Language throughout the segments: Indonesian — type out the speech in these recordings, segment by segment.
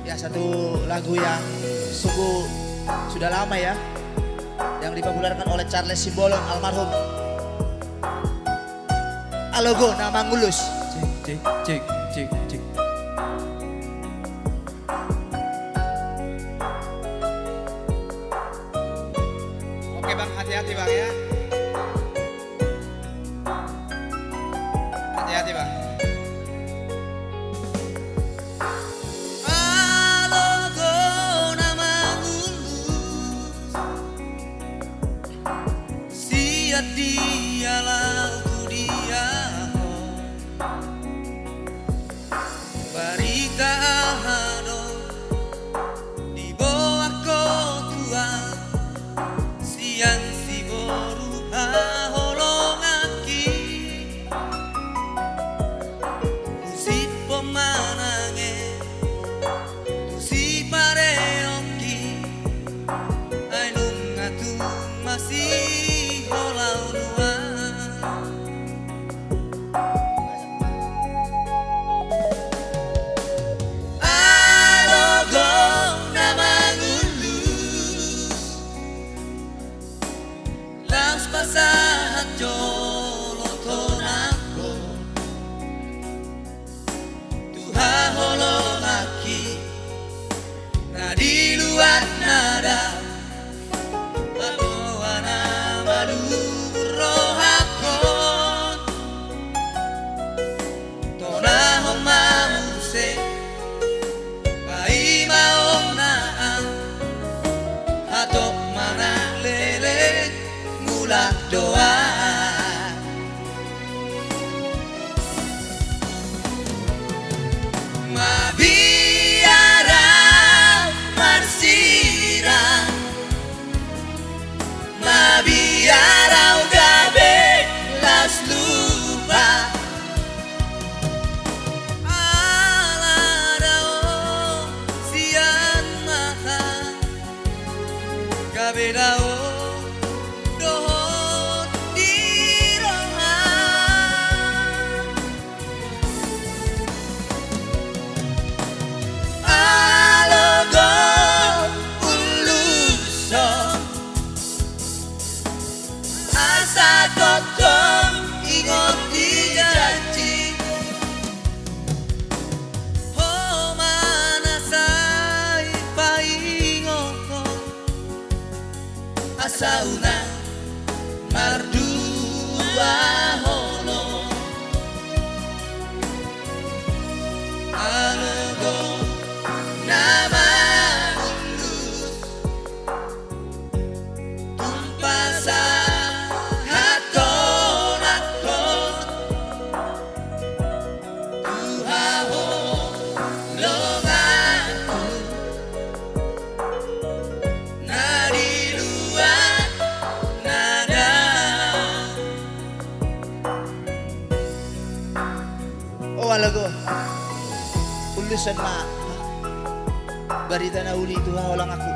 Ya, satu lagu yang sungguh sudah lama ya, yang dipopulerkan oleh Charles Simbolon almarhum. Alogo nama ngulus. Cek cek cek cek cek. Oke bang, hati-hati bang ya. Hati-hati bang. Alogo nama ngulus, sia dialah dia. Barika ahado di bawah kotua siang si boru aholongaki musik pemanange si pareoki ainung ngatu masih holau nua. Pasahan jolotonako Tuha holongaki na di luar nada Matoana malurohakon Tona homamuse Pai maong naan Hatok mana lele mulak doa. Mabiara marsira Mabiara ugabe las lupa Aladao sian maha Gabedao Totong ingot dijanji Oh mana sai paingoko Asauna mardua holo Alogo nama ulus Tumpasa Oh Alogo, ulusan ma barita na uli Tuha walang aku.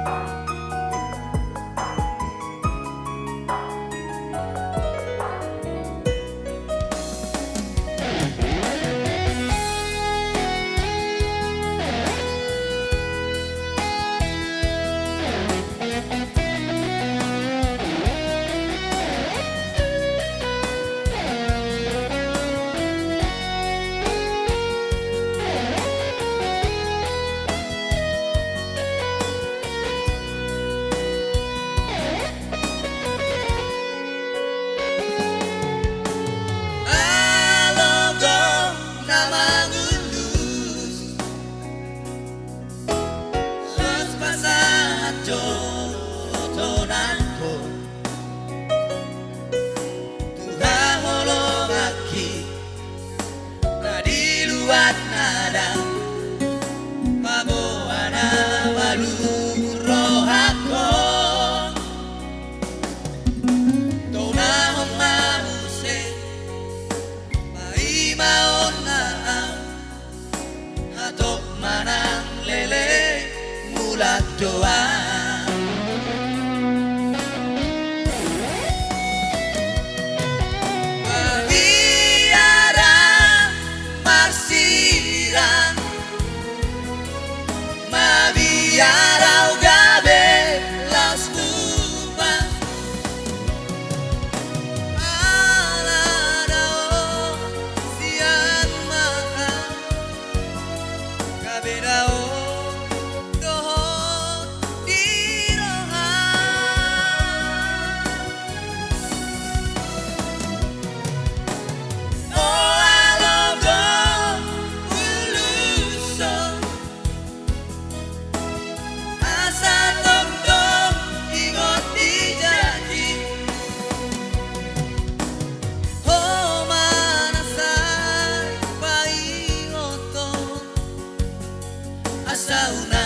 Doa Mabiara marsira beda o doho di roha o alogo uluso asa tom-tom ingot di janji o manasai paingoto asa una